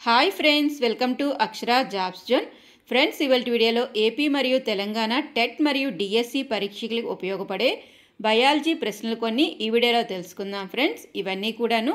Hi friends, welcome to Akshara jobs zone. Friends, ఇవాళ వీడియోలో AP మరియు తెలంగాణ టెట్ మరియు డిఎస్సి పరీక్షలకు ఉపయోగపడే బయాలజీ ప్రశ్నలు కొన్ని ఈ వీడియోలో తెలుసుకుందాం. ఫ్రెండ్స్, ఇవన్నీ కూడాను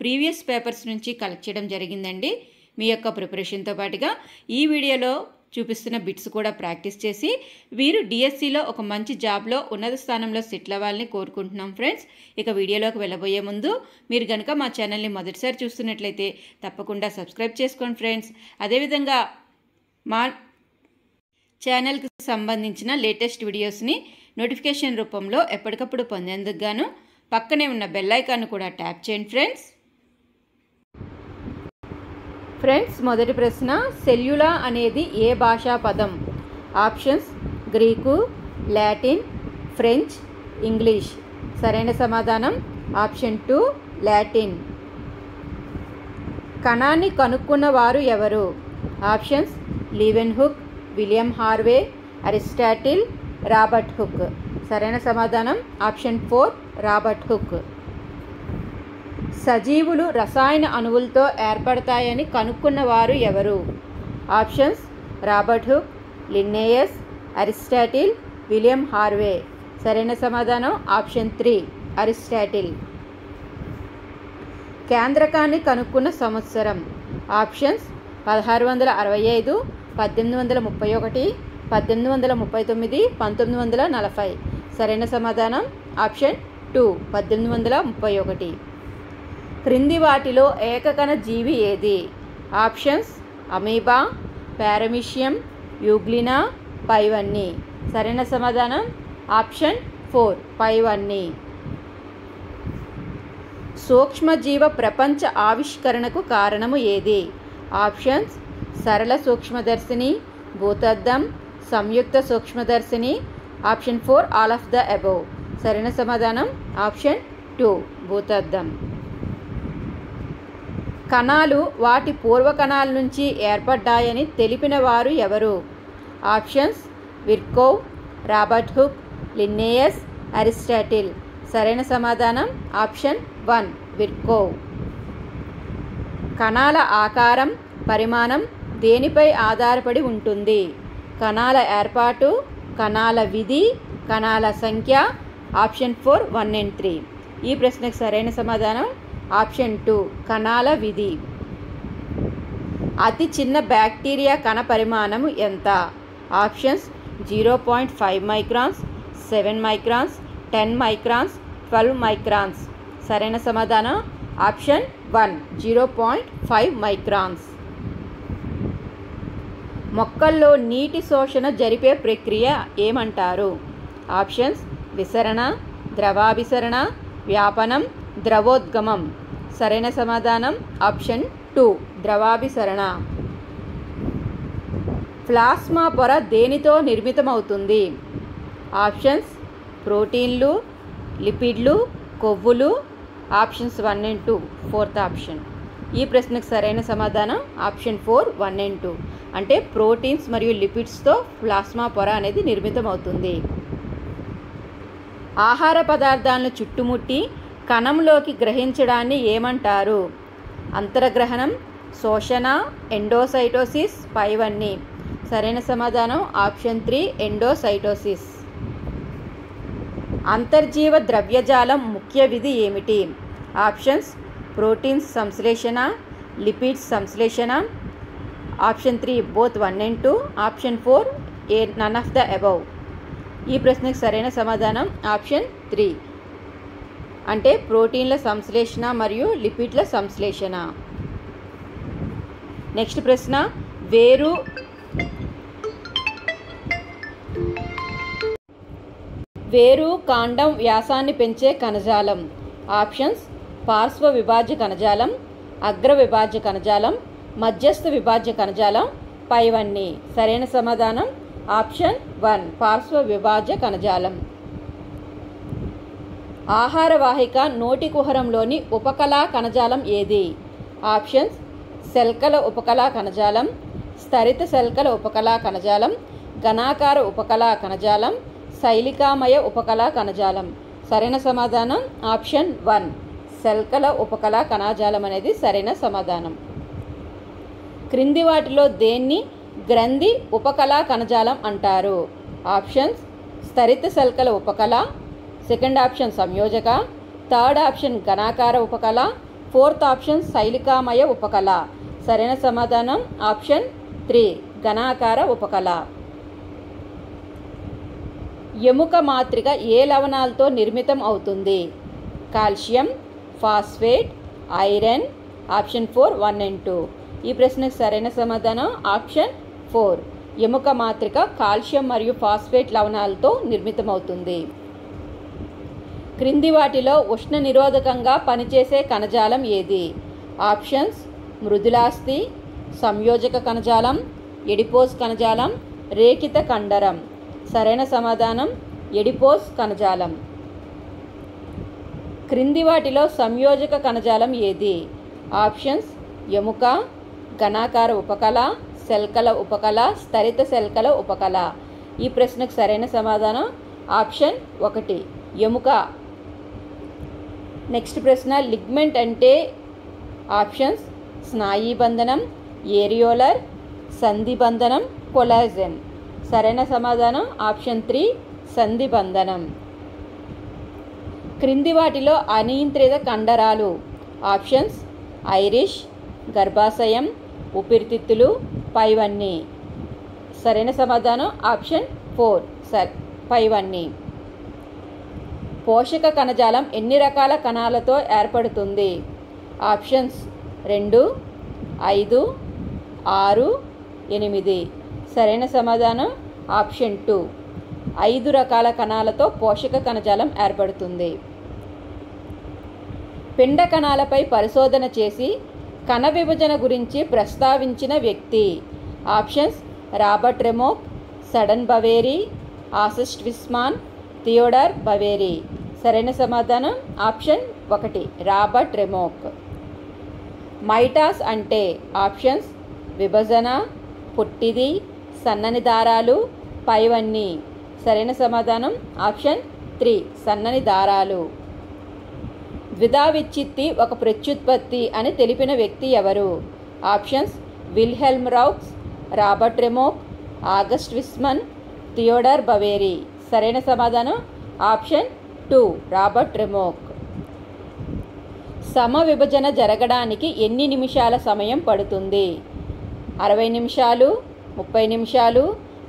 ప్రీవియస్ పేపర్స్ నుంచి కలెక్ట్ చేయడం జరిగిందండి. మీ యొక్క ప్రిపరేషన్తో పాటుగా ఈ వీడియోలో చూపిస్తున్న బిట్స్ కూడా ప్రాక్టీస్ చేసి వీరు డిఎస్సిలో ఒక మంచి జాబ్లో ఉన్నత స్థానంలో సెటిల్ అవ్వాలని కోరుకుంటున్నాం. ఫ్రెండ్స్, ఇక వీడియోలోకి వెళ్ళబోయే ముందు మీరు కనుక మా ఛానల్ని మొదటిసారి చూస్తున్నట్లయితే తప్పకుండా సబ్స్క్రైబ్ చేసుకోండి ఫ్రెండ్స్. అదేవిధంగా మా ఛానల్కి సంబంధించిన లేటెస్ట్ వీడియోస్ని నోటిఫికేషన్ రూపంలో ఎప్పటికప్పుడు పొందేందుకు గాను పక్కనే ఉన్న బెల్ ఐకాన్ కూడా ట్యాప్ చేయండి ఫ్రెండ్స్, మొదటి ప్రశ్న, సెల్యులా అనేది ఏ భాషా పదం? Options Greek, Latin, French, English. సరైన సమాధానం ఆప్షన్ 2 లాటిన్. కణాన్ని కనుక్కున్న వారు ఎవరు? Options Leeuwenhoek, William Harvey, Aristotle, Robert Hooke. సరైన సమాధానం ఆప్షన్ 4 రాబర్ట్ హుక్. సజీవులు రసాయన అణువులతో ఏర్పడతాయని కనుక్కున్నవారు ఎవరు? Options Robert Hooke, Linnaeus, Aristotle, William Harvey. సరైన సమాధానం ఆప్షన్ 3 అరిస్టాటిల్. కేంద్రకాన్ని కనుక్కున్న సంవత్సరం? ఆప్షన్స్ 1665, 1831, 1839, 1940. సరైన సమాధానం ఆప్షన్ 2 1831. క్రింది వాటిలో ఏకకణ జీవి ఏది? ఆప్షన్స్ అమీబా, పారమీషియం, యూగ్లినా, పైవన్నీ. సరైన సమాధానం ఆప్షన్ 4 పైవన్నీ. సూక్ష్మజీవ ప్రపంచ ఆవిష్కరణకు కారణము ఏది? ఆప్షన్స్ సరళ సూక్ష్మదర్శిని, భూతద్దం, సంయుక్త సూక్ష్మదర్శిని. Option 4 all of the above. సరైన సమాధానం ఆప్షన్ 2 భూతద్దం. కణాలు వాటి పూర్వ కణాల నుంచి ఏర్పడ్డాయని తెలిపిన వారు ఎవరు? Options Virchow, Robert Hooke, Linnaeus, Aristotle. సరైన సమాధానం ఆప్షన్ 1 విర్కోవ్. కణాల ఆకారం, పరిమాణం దేనిపై ఆధారపడి ఉంటుంది? కణాల ఏర్పాటు, కణాల విధి, కణాల సంఖ్య. Option 4 1 and 3. ఈ ప్రశ్నకు సరైన సమాధానం ఆప్షన్ 2 కణాల విధి. అతి చిన్న బ్యాక్టీరియా కణ పరిమాణము ఎంత? Options 0.5 microns, 7 microns, 10 microns, 12 microns. సరైన సమాధానం ఆప్షన్ 1 0.5 మైక్రాన్స్. మొక్కల్లో నీటి శోషణ జరిపే ప్రక్రియ ఏమంటారు? ఆప్షన్స్ విసరణ, ద్రవాభిసరణ, వ్యాపనం, ద్రవోద్గమం. సరైన సమాధానం ఆప్షన్ 2 ద్రవాభిసరణ. ప్లాస్మా పొర దేనితో నిర్మితమవుతుంది? ఆప్షన్స్ ప్రోటీన్లు, లిపిడ్లు, కొవ్వులు. Options 1 and 2 4th option. ఈ ప్రశ్నకు సరైన సమాధానం ఆప్షన్ 4 1 and 2. అంటే ప్రోటీన్స్ మరియు లిపిడ్స్తో ప్లాస్మా పొర అనేది నిర్మితమవుతుంది. ఆహార పదార్థాలను చుట్టుముట్టి కణంలోకి గ్రహించడాన్ని ఏమంటారు? అంతరగ్రహణం, శోషణ, ఎండోసైటోసిస్, పైవన్నీ. సరైన సమాధానం ఆప్షన్ 3 ఎండోసైటోసిస్. అంతర్జీవ ద్రవ్యజాలం ముఖ్య విధి ఏమిటి? ఆప్షన్స్ ప్రోటీన్స్ సంశ్లేషణ, లిపిడ్స్ సంశ్లేషణ. Option 3 both 1 and 2. Option 4 none of the above. ఈ ప్రశ్నకు సరైన సమాధానం ఆప్షన్ 3 అంటే ప్రోటీన్ల సంశ్లేషణ మరియు లిపిడ్ల సంశ్లేషణ. నెక్స్ట్ ప్రశ్న, వేరు కాండం వ్యాసాన్ని పెంచే కణజాలం? ఆప్షన్స్ పార్శ్వ విభాజ్య కణజాలం, అగ్ర విభాజ్య కణజాలం, మధ్యస్థ విభాజ్య కణజాలం, పైవన్నీ. సరైన సమాధానం ఆప్షన్ 1 పార్శ్వ విభాజ్య కణజాలం. ఆహార వాహిక నోటి కుహరంలోని ఉపకళా కణజాలం ఏది? ఆప్షన్స్ శల్కల ఉపకళా కణజాలం, స్థరిత శల్కల ఉపకళా కణజాలం, ఘనాకార ఉపకళా కణజాలం, శైలికామయ ఉపకళా కణజాలం. సరైన సమాధానం ఆప్షన్ 1 శల్కల ఉపకళా కణజాలం అనేది సరైన సమాధానం. క్రింది వాటిలో దేన్ని గ్రంథి ఉపకళా కణజాలం అంటారు? ఆప్షన్స్ స్తరిత శల్కల ఉపకళ, సెకండ్ ఆప్షన్ సంయోజక, థర్డ్ ఆప్షన్ ఘనాకార ఉపకళ, ఫోర్త్ ఆప్షన్ శైలికామయ ఉపకళ. సరైన సమాధానం ఆప్షన్ 3 ఘనాకార ఉపకళ. ఎముక మాత్రిక ఏ లవణాలతో నిర్మితం అవుతుంది? Calcium, phosphate, iron. Option 4 1 and 2. ఈ ప్రశ్నకు సరైన సమాధానం ఆప్షన్ 4 ఎముక మాత్రిక కాల్షియం మరియు ఫాస్ఫేట్ లవణాలతో నిర్మితమవుతుంది. క్రింది వాటిలో ఉష్ణ నిరోధకంగా పనిచేసే కణజాలం ఏది? ఆప్షన్స్ మృదులాస్థి, సంయోజక కణజాలం, ఎడిపోస్ కణజాలం, రేఖిత కండరం. సరైన సమాధానం ఎడిపోస్ కణజాలం. క్రింది వాటిలో సంయోజక కణజాలం ఏది? ఆప్షన్స్ ఎముక, ఘనాకార ఉపకళ, శల్కల ఉపకళ, స్తరిత శల్కల ఉపకళ. ఈ ప్రశ్నకు సరైన సమాధానం ఆప్షన్ 1 ఎముక. నెక్స్ట్ ప్రశ్న, లిగ్మెంట్ అంటే? ఆప్షన్స్ స్నాయీ బంధనం, ఏరియోలర్, సంధి బంధనం, కొలాజన్. సరైన సమాధానం ఆప్షన్ 3 సంధి బంధనం. క్రింది వాటిలో అనియంత్రిత కండరాలు? ఆప్షన్స్ ఐరిష్, గర్భాశయం, ఊపిరితిత్తులు, పైవన్నీ. సరైన సమాధానం ఆప్షన్ 4 పైవన్నీ. పోషక కణజాలం ఎన్ని రకాల కణాలతో ఏర్పడుతుంది? ఆప్షన్స్ 2, 5, 6, 8. సరైన సమాధానం ఆప్షన్ 2 5 రకాల కణాలతో పోషక కణజాలం ఏర్పడుతుంది. పిండ కణాలపై పరిశోధన చేసి కణ విభజన గురించి ప్రస్తావించిన వ్యక్తి? Options Robert Remak, Sutton Boveri, August Weismann, Theodor Boveri. సరైన సమాధానం ఆప్షన్ 1 రాబర్ట్ రెమోక్. మైటాస్ అంటే? ఆప్షన్స్ విభజన, పొట్టిది, సన్నని దారాలు, పైవన్నీ. సరైన సమాధానం ఆప్షన్ 3 సన్నని దారాలు. ద్విధా విచ్ఛిత్తి ఒక ప్రత్యుత్పత్తి అని తెలిపిన వ్యక్తి ఎవరు? Options Wilhelm Roux, Robert Remak, August Weismann, Theodor Boveri. సరైన సమాధానం ఆప్షన్ 2 రాబర్ట్ రెమోక్. సమ విభజన జరగడానికి ఎన్ని నిమిషాల సమయం పడుతుంది? 60 నిమిషాలు, 30 నిమిషాలు,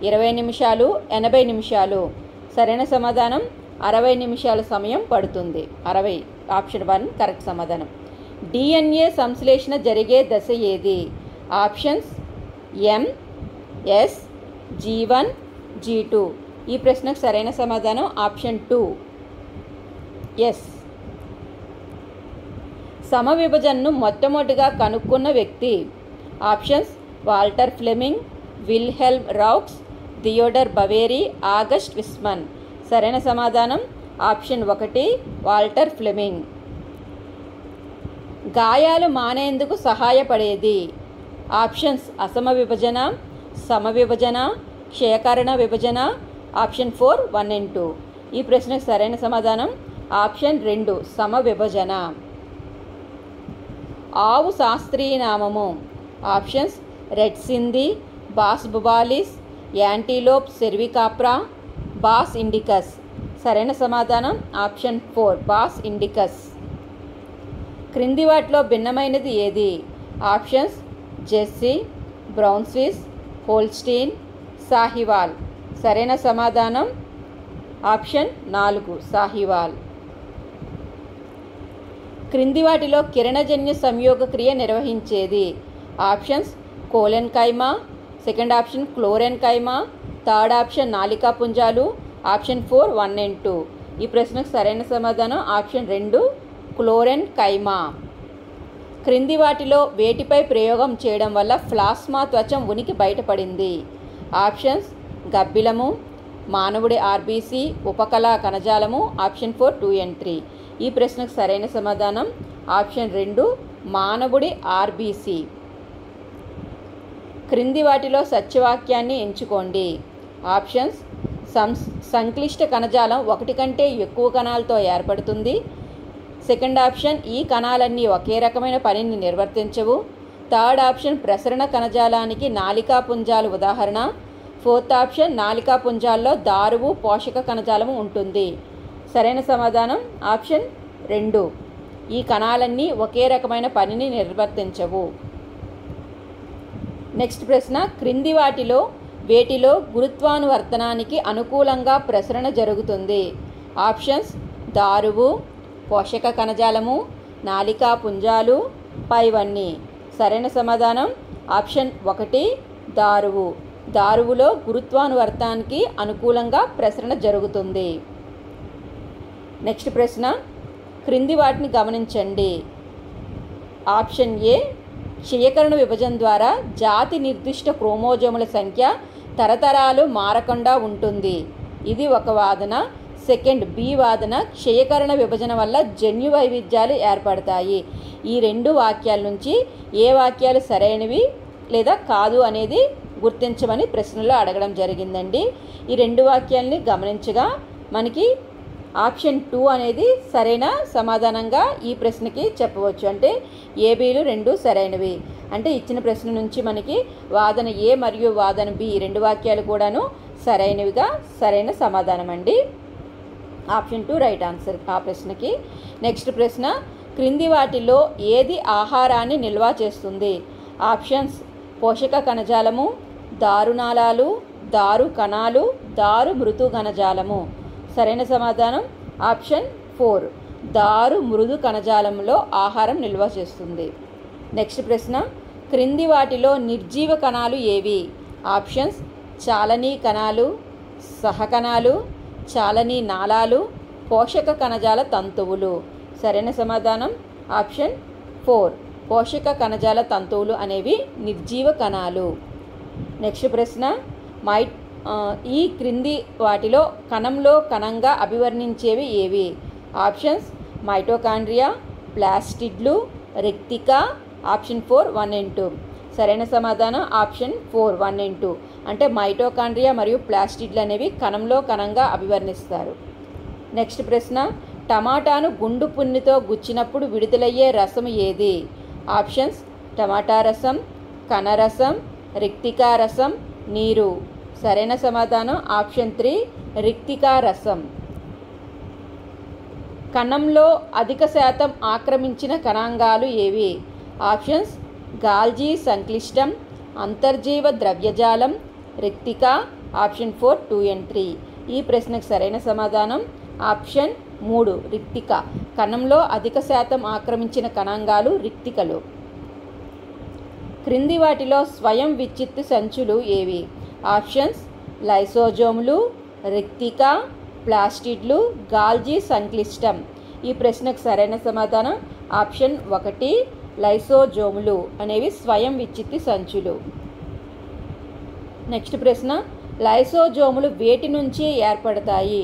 20 నిమిషాలు, 80 నిమిషాలు. సరైన సమాధానం 60 నిమిషాల సమయం పడుతుంది. 60 ఆప్షన్ 1 కరెక్ట్ సమాధానం. డిఎన్ఏ సంశ్లేషణ జరిగే దశ ఏది? Options M, S, G1, G2. ఈ ప్రశ్నకు సరైన సమాధానం ఆప్షన్ 2 ఎస్. సమవిభజనను మొట్టమొదటిగా కనుక్కున్న వ్యక్తి? Options Walter Flemming, Wilhelm Roux, Theodor Boveri, August Weismann. సరైన సమాధానం ఆప్షన్ 1 వాల్టర్ ఫ్లెమింగ్. గాయాలు మానేందుకు సహాయపడేది? ఆప్షన్స్ అసమ విభజన, సమవిభజన, క్షయకరణ విభజన. Option 4 1 and 2. ఈ ప్రశ్నకు సరైన సమాధానం ఆప్షన్ 2 సమవిభజన. ఆవు శాస్త్రీయ నామము? Options red Sindhi, Bos bubalis, Antilope cervicapra, Bos indicus. సరైన సమాధానం ఆప్షన్ 4 బాస్ ఇండికస్. క్రింది వాటిలో భిన్నమైనది ఏది? Options Jersey, brown Swiss, Holstein, Sahiwal. సరైన సమాధానం ఆప్షన్ 4 సాహివాల్. క్రింది వాటిలో కిరణజన్య సంయోగ క్రియ నిర్వహించేది? Options collenchyma, second option chlorenchyma, third option నాలికా పుంజాలు, ఆప్షన్ 4 1 and 2. ఈ ప్రశ్నకు సరైన సమాధానం ఆప్షన్ 2 క్లోరెన్ కైమా. క్రింది వాటిలో వేటిపై ప్రయోగం చేయడం వల్ల ప్లాస్మా త్వచం ఉనికి బయటపడింది? ఆప్షన్స్ గబ్బిలము, మానవుడి ఆర్బీసీ, ఉపకళా కణజాలము. Option 4 2 and 3. ఈ ప్రశ్నకు సరైన సమాధానం ఆప్షన్ 2 మానవుడి ఆర్బీసీ. క్రింది వాటిలో సత్యవాక్యాన్ని ఎంచుకోండి. ఆప్షన్స్ సంక్లిష్ట కణజాలం 1 కంటే ఎక్కువ కణాలతో ఏర్పడుతుంది. సెకండ్ ఆప్షన్ ఈ కణాలన్నీ ఒకే రకమైన పనిని నిర్వర్తించవు. థర్డ్ ఆప్షన్ ప్రసరణ కణజాలానికి నాళికా పుంజాలు ఉదాహరణ. ఫోర్త్ ఆప్షన్ నాళికా పుంజాల్లో దారువు పోషక కణజాలము ఉంటుంది. సరైన సమాధానం ఆప్షన్ 2. ఈ కణాలన్నీ ఒకే రకమైన పనిని నిర్వర్తించవు. నెక్స్ట్ ప్రశ్న, క్రింది వేటిలో గురుత్వానువర్తనానికి అనుకూలంగా ప్రసరణ జరుగుతుంది? ఆప్షన్స్ దారువు, పోషక కణజాలము, నాళికా పుంజాలు, పైవన్నీ. సరైన సమాధానం ఆప్షన్ 1 దారువు. దారువులో గురుత్వానువర్తనానికి అనుకూలంగా ప్రసరణ జరుగుతుంది. నెక్స్ట్ ప్రశ్న, క్రింది వాటిని గమనించండి. ఆప్షన్ ఏ, క్షయకరణ విభజన ద్వారా జాతి నిర్దిష్ట క్రోమోజోముల సంఖ్య తరతరాలు మారకుండా ఉంటుంది. ఇది ఒక వాదన. సెకండ్ బి వాదన, క్షయకరణ విభజన వల్ల జన్యు వైవిధ్యాలు ఏర్పడతాయి. ఈ 2 వాక్యాల నుంచి ఏ వాక్యాలు సరైనవి లేదా కాదు అనేది గుర్తించమని ప్రశ్నలో అడగడం జరిగిందండి. ఈ 2 వాక్యాలని గమనించగా మనకి ఆప్షన్ 2 అనేది సరైన సమాధానంగా ఈ ప్రశ్నకి చెప్పవచ్చు. అంటే ఏబీలు 2 సరైనవి. అంటే ఇచ్చిన ప్రశ్న నుంచి మనకి వాదన ఏ మరియు వాదన బి 2 వాక్యాలు కూడాను సరైనవిగా సరైన సమాధానం అండి. ఆప్షన్ 2 రైట్ ఆన్సర్ ఆ ప్రశ్నకి. నెక్స్ట్ ప్రశ్న, క్రింది వాటిలో ఏది ఆహారాన్ని నిల్వ చేస్తుంది? ఆప్షన్స్ పోషక కణజాలము, దారునాళాలు, దారు కణాలు, దారు మృదు కణజాలము. సరైన సమాధానం ఆప్షన్ 4 దారు మృదు కణజాలంలో ఆహారం నిల్వ చేస్తుంది. నెక్స్ట్ ప్రశ్న, క్రింది వాటిలో నిర్జీవ కణాలు ఏవి? ఆప్షన్స్ చాలనీ కణాలు, సహకణాలు, చాలనీ నాళాలు, పోషక కణజాల తంతువులు. సరైన సమాధానం ఆప్షన్ 4 పోషక కణజాల తంతువులు అనేవి నిర్జీవ కణాలు. నెక్స్ట్ ప్రశ్న, ఈ క్రింది వాటిలో కణంలో కణంగా అభివర్ణించేవి ఏవి? ఆప్షన్స్ మైటోకాండ్రియా, ప్లాస్టిడ్లు, రెక్టిక. Option 4 1 and 2. సరైన సమాధానం ఆప్షన్ 4 1 and 2. అంటే మైటోకాండ్రియా మరియు ప్లాస్టిడ్లు అనేవి కణంలో కణంగా అభివర్ణిస్తారు. నెక్స్ట్ ప్రశ్న, టమాటాను గుండు పున్నితో గుచ్చినప్పుడు విడుదలయ్యే రసం ఏది? ఆప్షన్స్ టమాటా రసం, కణరసం, రిక్తికా రసం, నీరు. సరైన సమాధానం ఆప్షన్ 3 రిక్తికా రసం. కణంలో అధిక శాతం ఆక్రమించిన కణాంగాలు ఏవి? ఆప్షన్స్ గాల్జీ సంక్లిష్టం, అంతర్జీవ ద్రవ్యజాలం, రిక్తిక. Option 4 2 and 3. ఈ ప్రశ్నకు సరైన సమాధానం ఆప్షన్ 3 రిక్తిక. కణంలో అధిక శాతం ఆక్రమించిన కణాంగాలు రిక్తికలు. క్రింది వాటిలో స్వయం విచ్చిత్తు సంచులు ఏవి? ఆప్షన్స్ లైసోజోములు, రిక్తిక, ప్లాస్టిడ్లు, గాల్జీ సంక్లిష్టం. ఈ ప్రశ్నకు సరైన సమాధానం ఆప్షన్ 1 లైసోజోములు అనేవి స్వయం విచ్చిత్తి సంచులు. నెక్స్ట్ ప్రశ్న, లైసోజోములు వేటి నుంచి ఏర్పడతాయి?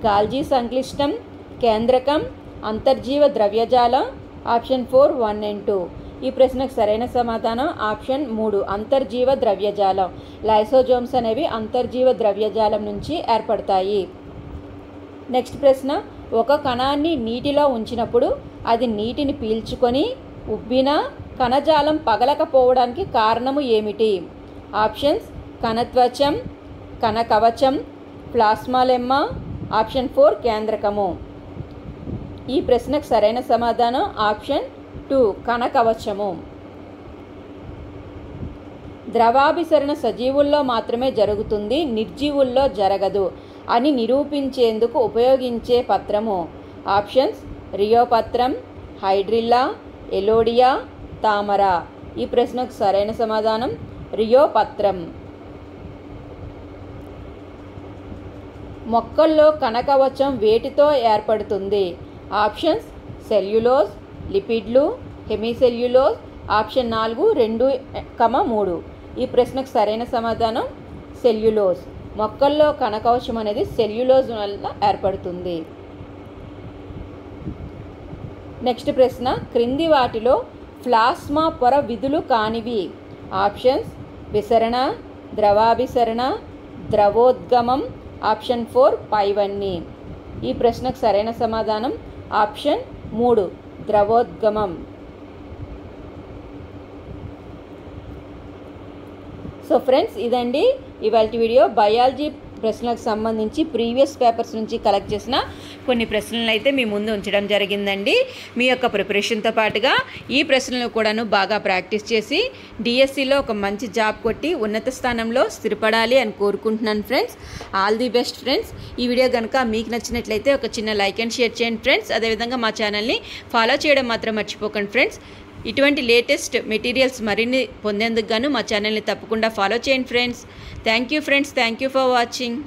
గాల్జీ సంక్లిష్టం, కేంద్రకం, అంతర్జీవ ద్రవ్యజాలం. Option 4 1 and 2. ఈ ప్రశ్నకు సరైన సమాధానం ఆప్షన్ 3 అంతర్జీవ ద్రవ్యజాలం. లైసోజోమ్స్ అనేవి అంతర్జీవ ద్రవ్యజాలం నుంచి ఏర్పడతాయి. నెక్స్ట్ ప్రశ్న, ఒక కణాన్ని నీటిలో ఉంచినప్పుడు అది నీటిని పీల్చుకొని ఉబ్బిన కణజాలం పగలకపోవడానికి కారణము ఏమిటి? ఆప్షన్స్ కణత్వచం, కణకవచం, ప్లాస్మాలెమ్మా. ఆప్షన్ 4 కేంద్రకము. ఈ ప్రశ్నకు సరైన సమాధానం ఆప్షన్ 2 కణకవచము. ద్రవాభిసరణ సజీవుల్లో మాత్రమే జరుగుతుంది, నిర్జీవుల్లో జరగదు అని నిరూపించేందుకు ఉపయోగించే పత్రము. ఆప్షన్స్ రియోపత్రం, హైడ్రిల్లా, ఎలోడియా, తామర. ఈ ప్రశ్నకు సరైన సమాధానం రియోపత్రం. మొక్కల్లో కణకవచం వేటితో ఏర్పడుతుంది? ఆప్షన్స్ సెల్యులోజ్, లిపిడ్లు, హెమిసెల్యులోజ్. ఆప్షన్ 4 2, 3. ఈ ప్రశ్నకు సరైన సమాధానం సెల్యులోజ్. మొక్కల్లో కణకవచం అనేది సెల్యులోజ్ వల్ల ఏర్పడుతుంది. నెక్స్ట్ ప్రశ్న, క్రింది వాటిలో ప్లాస్మా పొర విధులు కానివి? ఆప్షన్స్ విసరణ, ద్రవాభిసరణ, ద్రవోద్గమం. ఆప్షన్ 4 పైవన్నీ. ఈ ప్రశ్నకు సరైన సమాధానం ఆప్షన్ 3 ద్రవోద్గమం. సో ఫ్రెండ్స్, ఇదండి ఇవాళ వీడియో. బయాలజీ ప్రశ్నలకు సంబంధించి ప్రీవియస్ పేపర్స్ నుంచి కలెక్ట్ చేసిన కొన్ని ప్రశ్నలను అయితే మీ ముందు ఉంచడం జరిగిందండి. మీ యొక్క ప్రిపరేషన్తో పాటుగా ఈ ప్రశ్నలను కూడాను బాగా ప్రాక్టీస్ చేసి డిఎస్సిలో ఒక మంచి జాబ్ కొట్టి ఉన్నత స్థానంలో స్థిరపడాలి అని కోరుకుంటున్నాను friends. All the best friends. ఈ వీడియో కనుక మీకు నచ్చినట్లయితే ఒక చిన్న లైక్ అండ్ షేర్ చేయండి ఫ్రెండ్స్. అదేవిధంగా మా ఛానల్ని ఫాలో చేయడం మాత్రం మర్చిపోకండి ఫ్రెండ్స్. ఇటువంటి లేటెస్ట్ మెటీరియల్స్ మరిన్ని పొందేందుకు గాను మా ఛానల్ని తప్పకుండా ఫాలో చేయండి friends. Thank you friends. Thank you for watching.